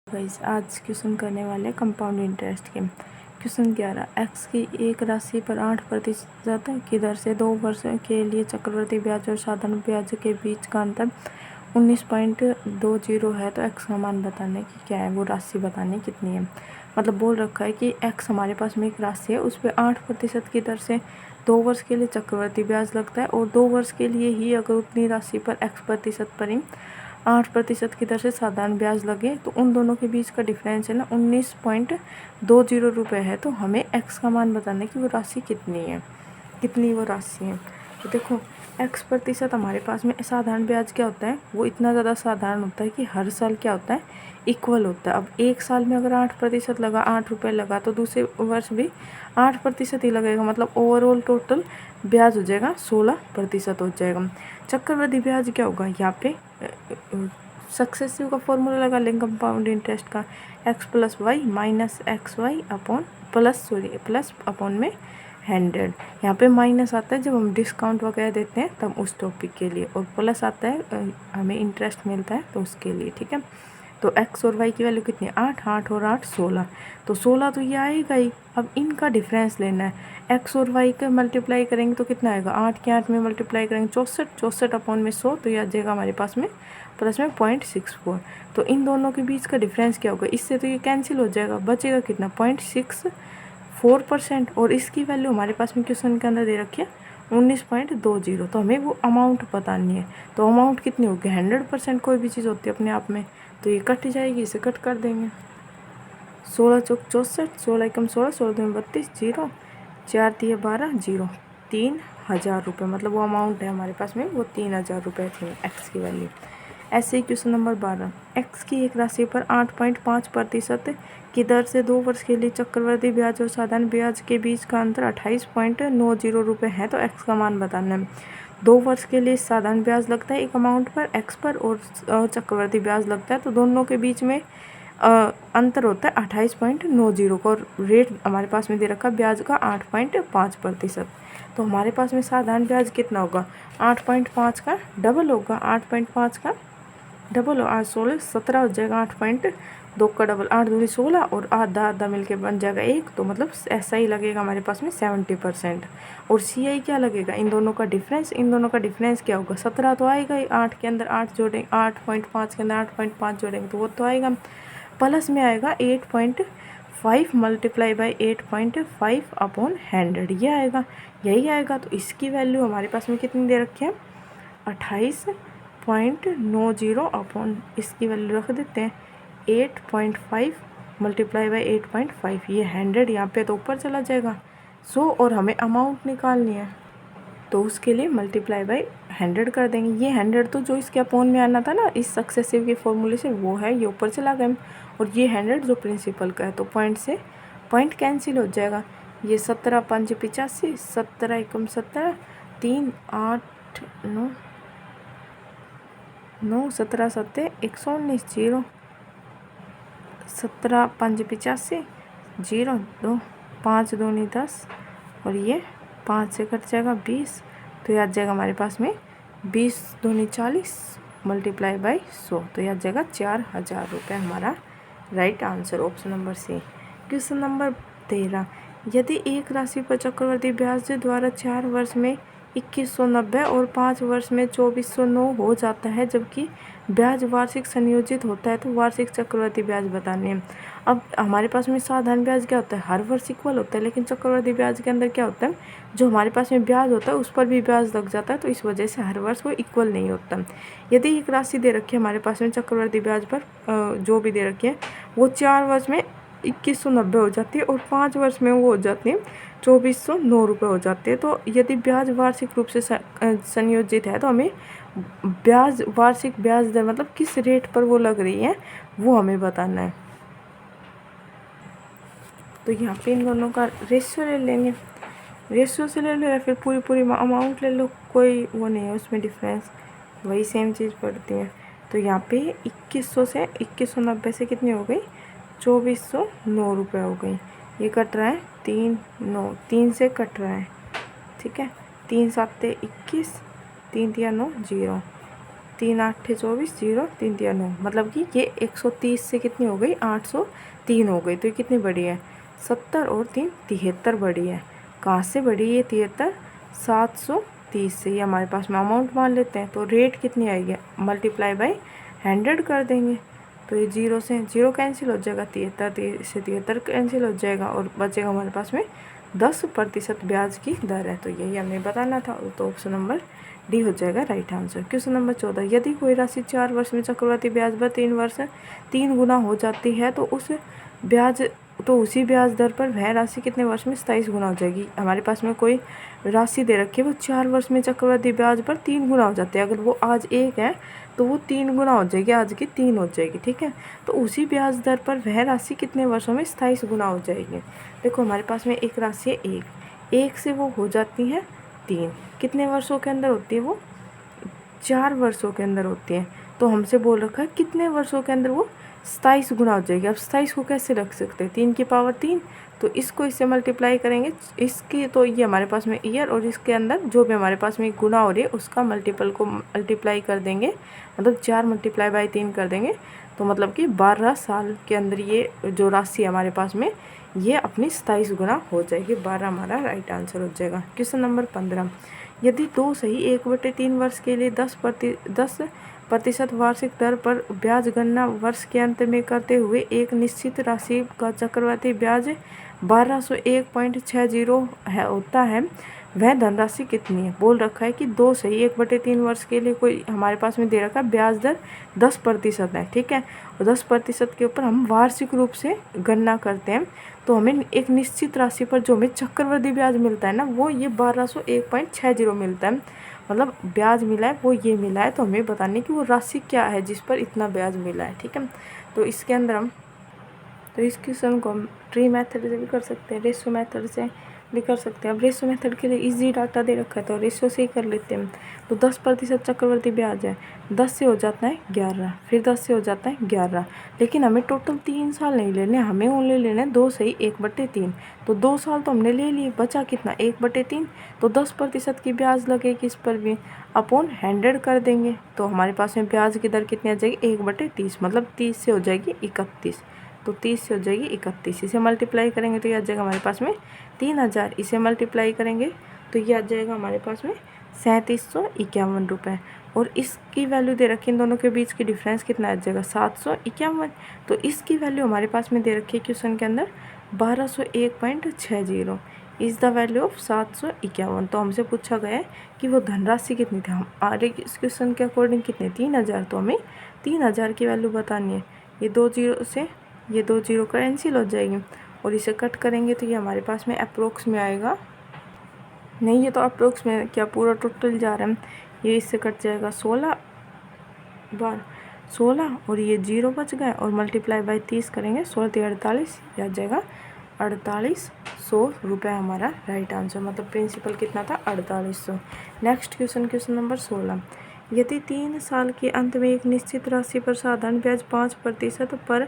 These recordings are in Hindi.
गाइस आज क्वेश्चन करने वाले कंपाउंड इंटरेस्ट के। क्वेश्चन 11, एक्स की एक राशि पर 8% की दर से 2 वर्ष के लिए चक्रवृद्धि ब्याज और साधारण ब्याज के बीच का अंतर 19.20 है, तो एक्स का मान बताने की क्या है, वो राशि बताने कितनी है। मतलब बोल रखा है कि एक्स हमारे पास में एक राशि है, उस पर 8% की दर से 2 वर्ष के लिए चक्रवृद्धि ब्याज लगता है और 2 वर्ष के लिए ही अगर उतनी राशि पर x प्रतिशत पर ही 8% की दर से साधारण ब्याज लगे तो उन दोनों के बीच का डिफरेंस है ना 19.20 रुपये है। तो हमें x का मान बताना है कि वो राशि कितनी है, कितनी वो राशि है। तो देखो x प्रतिशत हमारे पास में साधारण ब्याज क्या होता है, वो इतना ज़्यादा साधारण होता है कि हर साल क्या होता है, इक्वल होता है। अब एक साल में अगर 8% लगा, 8 रुपये लगा, तो दूसरे वर्ष भी 8% ही लगेगा, मतलब ओवरऑल टोटल ब्याज हो जाएगा 16% हो जाएगा। चक्रवृद्धि ब्याज क्या होगा, यहाँ पे सक्सेसिव का फॉर्मूला लगा लेंगे कंपाउंड इंटरेस्ट का, x plus Y minus X Y upon plus upon में 100। यहाँ पे माइनस आता है जब हम डिस्काउंट वगैरह देते हैं तब उस टॉपिक के लिए, और प्लस आता है हमें इंटरेस्ट मिलता है तो उसके लिए, ठीक है। तो x और y की वैल्यू कितनी है, 8, 8 और 8 16, तो 16 तो ये आएगा ही। अब इनका डिफरेंस लेना है, x और y का मल्टीप्लाई करेंगे तो कितना आएगा, 8 के 8 में मल्टीप्लाई करेंगे 64, 64 अपॉन में 100, तो ये आ जाएगा हमारे पास में प्लस में 0.64। तो इन दोनों के बीच का डिफरेंस क्या होगा, इससे तो ये कैंसिल हो जाएगा, बचेगा कितना 0.64%, और इसकी वैल्यू हमारे पास में क्वेश्चन के अंदर दे रखी है 19.20। तो हमें वो अमाउंट बतानी है। तो अमाउंट कितनी होगी, 100% कोई भी चीज़ होती है अपने आप में, तो ये कट जाएगी, इसे कट कर देंगे। 16 चौक 64, 16 एकम 16, 16 दूनी 32, 0, 4 दिए 12, 0, 3000 रुपये, मतलब वो अमाउंट है हमारे पास में, वो 3000 रुपये थी एक्स की वैल्यू। ऐसे ही क्वेश्चन नंबर 12, एक्स की एक राशि पर 8.5% की दर से 2 वर्ष के लिए चक्रवृद्धि ब्याज और साधारण ब्याज के बीच का अंतर 28.90 रुपये है, तो एक्स का मान बताना है। 2 वर्ष के लिए साधारण ब्याज लगता है एक अमाउंट पर एक्स पर, और चक्रवृद्धि ब्याज लगता है, तो दोनों के बीच में अंतर होता है 28.90 का, और रेट हमारे पास में दे रखा ब्याज का 8.5%। तो हमारे पास में साधारण ब्याज कितना होगा, 8.5 का डबल होगा, 8.5 का डबल, 8 16 17 हो जाएगा, 8.2 का डबल, 8 दूनी 16, और आधा आधा मिलके बन जाएगा 1, तो मतलब ऐसा ही लगेगा हमारे पास में 70%। और CI क्या लगेगा, इन दोनों का डिफरेंस, इन दोनों का डिफरेंस क्या होगा, 17 तो आएगा ही, 8 के अंदर 8 जोड़ेंगे, 8.5 के अंदर 8.5 जोड़ेंगे तो वो तो आएगा, प्लस में आएगा 8.5 मल्टीप्लाई बाई 8.5 अपॉन 100, ये आएगा, यही आएगा। तो इसकी वैल्यू हमारे पास में कितनी दे रखी है, 28.90 अपॉन, इसकी वैल्यू रख देते हैं 8.5 मल्टीप्लाई बाई 8.5, ये 100 यहाँ पे तो ऊपर चला जाएगा 100, और हमें अमाउंट निकालनी है तो उसके लिए मल्टीप्लाई बाई 100 कर देंगे। ये 100 तो जो इसके अपॉन में आना था ना इस सक्सेसिव के फॉर्मूले से, वो है, ये ऊपर चला गया, और ये 100 जो प्रिंसिपल का है, तो पॉइंट से पॉइंट कैंसिल हो जाएगा। ये 17 5 85, 17 एकम 17, 3 8 9 9, 17 7 119, 0, 17 5 85, 0 2, 5 दूनी 10, और ये 5 से कट जाएगा 20, तो याद जाएगा हमारे पास में 20 दूनी 40 मल्टीप्लाई बाई 100, तो याद जाएगा 4000 रुपये हमारा right answer, option number C. Question number 13, यदि एक राशि पर चक्रवृद्धि ब्याज द्वारा 4 वर्ष में 2190 और 5 वर्ष में 2409 हो जाता है, जबकि ब्याज वार्षिक संयोजित होता है, तो वार्षिक चक्रवृद्धि ब्याज बताने हैं। अब हमारे पास में साधारण ब्याज क्या होता है, हर वर्ष इक्वल होता है, लेकिन चक्रवृद्धि ब्याज के अंदर क्या होता है, जो हमारे पास में ब्याज होता है उस पर भी ब्याज लग जाता है, तो इस वजह से हर वर्ष वो इक्वल नहीं होता। यदि एक राशि दे रखी है हमारे पास में चक्रवृद्धि ब्याज पर जो भी दे रखी है, वो 4 वर्ष में 2190 हो जाती है और 5 वर्ष में वो हो जाती है 2409 रुपये हो जाते हैं। तो यदि ब्याज वार्षिक रूप से संयोजित है, तो हमें ब्याज वार्षिक ब्याज दर मतलब किस रेट पर वो लग रही है वो हमें बताना है। तो यहाँ पे इन दोनों का रेशियो ले लेंगे, रेशियो से ले लो या फिर पूरी पूरी अमाउंट ले लो, कोई वो नहीं है उसमें डिफरेंस, वही सेम चीज़ पड़ती है। तो यहाँ पे 2100 से 2190 से कितनी हो गई, 2409 रुपये हो गई। ये कट रहा है 3 9, 3 से कट रहा है, ठीक है, 3 7 21, 3 3 9 0, 3 8 24 0 3 3 9, मतलब कि ये 130 से कितनी हो गई 803 हो गई। तो ये कितनी बड़ी है 70 और 3 73 बड़ी है। कहाँ से बड़ी है 73? 730 से। ये हमारे पास में अमाउंट मान लेते हैं। तो रेट कितनी आएगी मल्टीप्लाई बाई 100 कर देंगे। तो ये 0 से 0 कैंसिल हो जाएगा, 73 से 73 कैंसिल हो जाएगा और बचेगा हमारे पास में 10% ब्याज की दर है। तो यही हमें बताना था। तो ऑप्शन नंबर डी हो जाएगा राइट आंसर। क्वेश्चन नंबर 14, यदि कोई राशि 4 वर्ष में चक्रवृद्धि ब्याज पर 3 वर्ष 3 गुना हो जाती है तो उसी ब्याज दर पर वह राशि कितने वर्ष में 27 गुना हो जाएगी। हमारे पास में कोई राशि दे रखी है, वो 4 वर्ष में चक्रवृद्धि ब्याज पर 3 गुना हो जाती है। अगर वो आज 1 है तो वो 3 गुना हो जाएगी, आज की 3 हो जाएगी, ठीक है। तो उसी ब्याज दर पर वह राशि कितने वर्षों में 27 गुना हो जाएगी। देखो हमारे पास में एक राशि है 1 से वो हो जाती है 3, कितने वर्षों के अंदर होती है वो 4 वर्षों के अंदर होती है। तो हमसे बोल रखा है कितने वर्षों के अंदर वो 27 गुना हो जाएगी। अब 27 को कैसे रख सकते हैं 3 की पावर 3, तो इसको इससे मल्टीप्लाई करेंगे इसकी, तो ये हमारे पास में ईयर और इसके अंदर जो भी हमारे पास में गुना हो रही है उसका मल्टीपल को मल्टीप्लाई कर देंगे, मतलब 4 मल्टीप्लाई बाई 3 कर देंगे। तो मतलब कि 12 साल के अंदर ये जो राशि है हमारे पास में ये अपनी 27 गुना हो जाएगी। 12 हमारा राइट आंसर हो जाएगा। क्वेश्चन नंबर 15, यदि 2 सही 1/3 वर्ष के लिए 10% वार्षिक दर पर ब्याज गणना वर्ष के अंत में करते हुए एक निश्चित राशि का चक्रवृद्धि ब्याज 1201.60 होता है, वह धनराशि कितनी है। बोल रखा है कि 2 सही 1/3 वर्ष के लिए कोई हमारे पास में दे रखा है ब्याज दर 10% है, ठीक है। और 10% के ऊपर हम वार्षिक रूप से गणना करते हैं, तो हमें एक निश्चित राशि पर जो हमें चक्रवृद्धि ब्याज मिलता है ना, वो ये 1201.60 मिलता है, मतलब ब्याज मिला है वो ये मिला है। तो हमें बताने की वो राशि क्या है जिस पर इतना ब्याज मिला है, ठीक है। तो इसके अंदर हम इस क्वेश्चन को हम ट्री मेथड से भी कर सकते हैं, रेशो मेथड से भी कर सकते हैं। अब रेशो मेथड के लिए इजी डाटा दे रखा है तो रेशो से ही कर लेते हैं। तो 10% चक्रवृद्धि ब्याज है, 10 से हो जाता है 11, फिर 10 से हो जाता है 11, लेकिन हमें टोटल 3 साल नहीं लेने, हमें ओनली लेने 2 सही 1/3। तो 2 साल तो हमने ले लिए, बचा कितना 1/3। तो 10% की ब्याज लगेगी इस पर भी, अपॉन 100 कर देंगे। तो हमारे पास में ब्याज की दर कितनी आ जाएगी 1/30, मतलब 30 से हो जाएगी 31। तो 30 से हो जाएगी 31, इसे मल्टीप्लाई करेंगे तो ये आ जाएगा हमारे पास में 3000, इसे मल्टीप्लाई करेंगे तो ये आ जाएगा हमारे पास में 3751 रुपये। और इसकी वैल्यू दे रखी है, इन दोनों के बीच की डिफरेंस कितना आ जाएगा 751। तो इसकी वैल्यू हमारे पास में दे रखी है क्वेश्चन के अंदर 1201.60 इज़ द वैल्यू ऑफ 751। तो हमसे पूछा गया है कि वो धनराशि कितनी थी। हमारे इस क्वेश्चन के अकॉर्डिंग कितने 3000, तो हमें 3000 की वैल्यू बतानी है। ये 2 0 से ये 2 0 कैंसिल हो जाएगी और इसे कट करेंगे तो ये हमारे पास में अप्रोक्स में आएगा, नहीं ये तो अप्रोक्स में क्या पूरा टोटल जा रहा है, ये इससे कट जाएगा 16 बार 16 और ये 0 बच गए और मल्टीप्लाई बाई 30 करेंगे 16 × 48, ये आ जाएगा 4800 रुपये हमारा राइट आंसर, मतलब प्रिंसिपल कितना था 4800। नेक्स्ट क्वेश्चन नंबर 16, यदि 3 साल के अंत में एक निश्चित राशि पर साधारण ब्याज 5% पर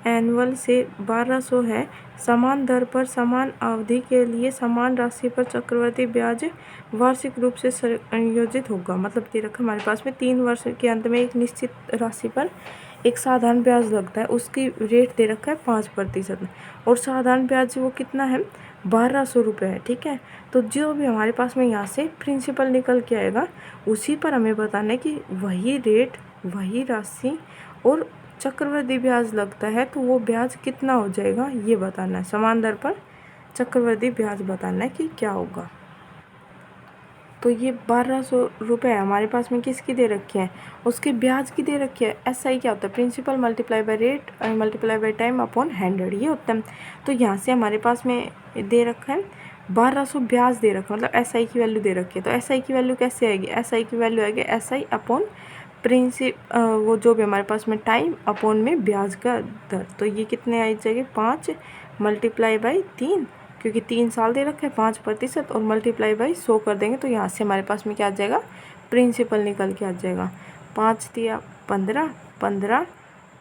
एनुअल से 1200 है, समान दर पर समान अवधि के लिए समान राशि पर चक्रवृद्धि ब्याज वार्षिक रूप से संयोजित होगा। मतलब दे रखा हमारे पास में 3 वर्ष के अंत में एक निश्चित राशि पर एक साधारण ब्याज लगता है, उसकी रेट दे रखा है 5% और साधारण ब्याज वो कितना है 1200 रुपये है, ठीक है। तो जो भी हमारे पास में यहाँ से प्रिंसिपल निकल के आएगा उसी पर हमें बताना है कि वही रेट वही राशि और चक्रवृद्धि ब्याज लगता है तो वो ब्याज कितना हो जाएगा ये बताना है। समान दर पर चक्रवृद्धि ब्याज बताना है कि क्या होगा। तो ये 1200 रुपये हमारे पास में किसकी दे रखी है, उसके ब्याज की दे रखी है। SI क्या होता है principal multiply by rate multiply by time upon 100 ये होता है। तो यहाँ से हमारे पास में दे रखा है 1200 ब्याज दे रखा है, मतलब SI की वैल्यू दे रखी है। तो SI की वैल्यू कैसे आएगी, SI की वैल्यू आएगी SI अपॉन वो जो भी हमारे पास में टाइम अपॉन में ब्याज का दर। तो ये कितने आई जाएगी 5 मल्टीप्लाई बाई 3, क्योंकि 3 साल दे रखे हैं 5% और मल्टीप्लाई बाई 100 कर देंगे तो यहाँ से हमारे पास में क्या आ जाएगा प्रिंसिपल निकल के आ जाएगा 5 × 15 15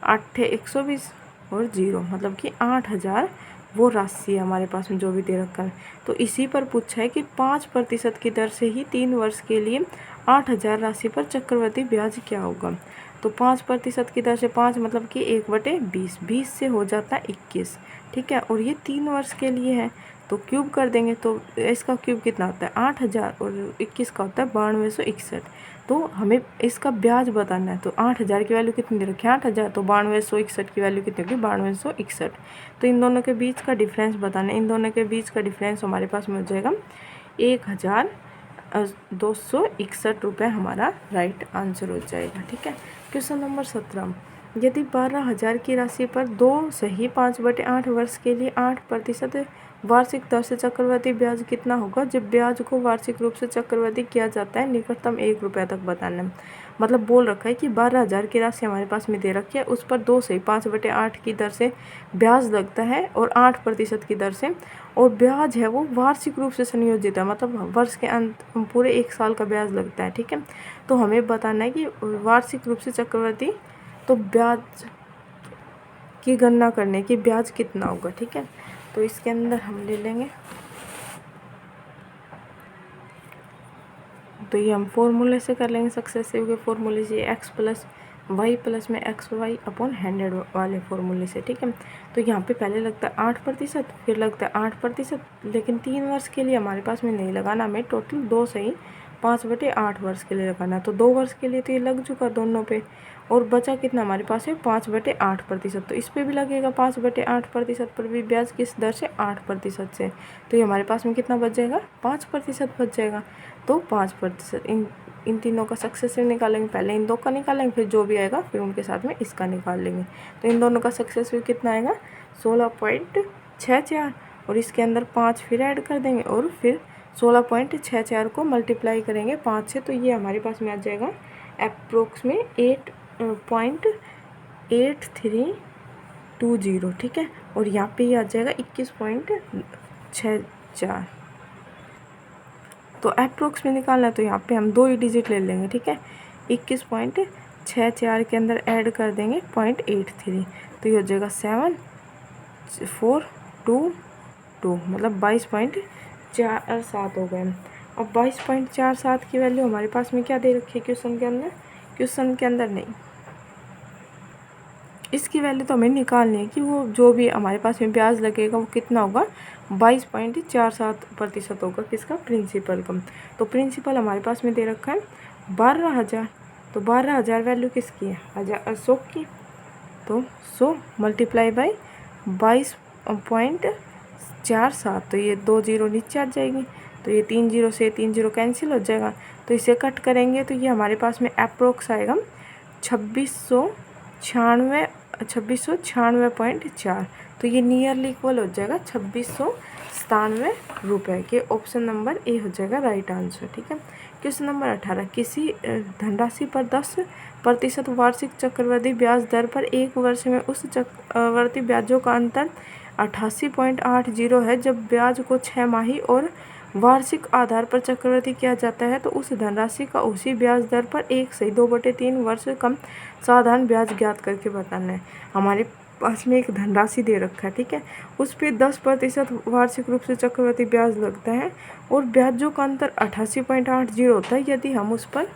8 120 और 0, मतलब कि 8000 वो राशि है हमारे पास में जो भी दे रखा है। तो इसी पर पूछा है कि 5% की दर से ही 3 वर्ष के लिए 8,000 राशि पर चक्रवृद्धि ब्याज क्या होगा। तो 5% की दर से 5 मतलब कि 1/20, 20 से हो जाता है 21, ठीक है। और ये 3 वर्ष के लिए है, तो क्यूब कर देंगे तो इसका क्यूब कितना होता है 8,000 और 21 का होता है 9261। तो हमें इसका ब्याज बताना है। तो 8,000 की वैल्यू कितनी दे रखी है 8,000, तो 9261 की वैल्यू कितनी होगी 9261। तो इन दोनों के बीच का डिफरेंस बताना है। इन दोनों के बीच का डिफरेंस हमारे पास में हो जाएगा 1,261 रुपये, हमारा राइट आंसर हो जाएगा, ठीक है। क्वेश्चन नंबर 17, यदि 12,000 की राशि पर 2 सही 5/8 वर्ष के लिए 8% वार्षिक दर से चक्रवृद्धि ब्याज कितना होगा जब ब्याज को वार्षिक रूप से चक्रवृद्धि किया जाता है निकटतम 1 रुपये तक बताना है। मतलब बोल रखा है कि 12,000 की राशि हमारे पास में दे रखी है, उस पर 2 सही 5/8 की दर से ब्याज लगता है और 8% की दर से, और ब्याज है वो वार्षिक रूप से संयोजित है, मतलब वर्ष के अंत पूरे 1 साल का ब्याज लगता है, ठीक है। तो हमें बताना है कि वार्षिक रूप से चक्रवृद्धि, तो ब्याज की गणना करने की ब्याज कितना होगा, ठीक है। तो इसके अंदर हम ले लेंगे, तो ये हम फॉर्मूले से कर लेंगे, सक्सेसिव के फॉर्मूले से x + y + में XY/100 वाले फॉर्मूले से, ठीक है। तो यहाँ पे पहले लगता है 8%, फिर लगता है 8%, लेकिन 3 वर्ष के लिए हमारे पास में नहीं लगाना, हमें टोटल 2 सही 5/8 वर्ष के लिए लगाना। तो 2 वर्ष के लिए तो ये लग चुका दोनों पे, और बचा कितना हमारे पास है 5/8%। तो इस पे भी लगेगा 5/8% पर भी ब्याज किस दर से 8% से। तो ये हमारे पास में कितना बच जाएगा 5% बच जाएगा। तो 5% इन तीनों का सक्सेसिव निकालेंगे, पहले इन दो का निकालेंगे, फिर जो भी आएगा फिर उनके साथ में इसका निकाल लेंगे। तो इन दोनों का सक्सेसिव कितना आएगा 16.64, और इसके अंदर 5 फिर ऐड कर देंगे और फिर 16.64 को मल्टीप्लाई करेंगे 5 से, तो ये हमारे पास में आ जाएगा अप्रोक्स में 8.8320, ठीक है। और यहाँ पे ये आ जाएगा 21.64। तो अप्रोक्स में निकालना है तो यहाँ पे हम 2 ही डिजिट ले लेंगे, ठीक है। 21.64 के अंदर ऐड कर देंगे 0.83, तो ये हो जाएगा 7422, मतलब 22.47 हो गए। अब 22.47 की वैल्यू हमारे पास में क्या दे रखी है क्वेश्चन के अंदर नहीं, इसकी वैल्यू तो हमें निकालनी है कि वो जो भी हमारे पास में ब्याज लगेगा वो कितना होगा 22.47% होगा, किसका प्रिंसिपल का। तो प्रिंसिपल हमारे पास में दे रखा है 12,000, तो 12,000 वैल्यू किसकी है 100 की, तो 100 मल्टीप्लाई बाई 22.47, तो ये 2 0 नीचे आ जाएगी, तो ये 3 0 से 3 0 कैंसिल हो जाएगा। तो इसे कट करेंगे तो ये हमारे पास में अप्रोक्स आएगा 2696.4, तो ये नियरली इक्वल हो जाएगा 2697 रुपये के। ऑप्शन नंबर ए हो जाएगा राइट आंसर, ठीक है। क्वेश्चन नंबर 18, किसी धनराशि पर 10% वार्षिक चक्रवृद्धि ब्याज दर पर 1 वर्ष में उस चक्रवृद्धि ब्याजों का अंतर 88.80 है। जब ब्याज को 6 माही और वार्षिक आधार पर चक्रवृद्धि किया जाता है तो उस धनराशि का उसी ब्याज दर पर 1 सही 2/3 वर्ष कम साधारण ब्याज ज्ञात करके बताना है। हमारे पास में एक धनराशि दे रखा है, ठीक है, उस पर 10% वार्षिक रूप से चक्रवृद्धि ब्याज लगता है और ब्याजों का अंतर 88.80 होता है। यदि हम उस पर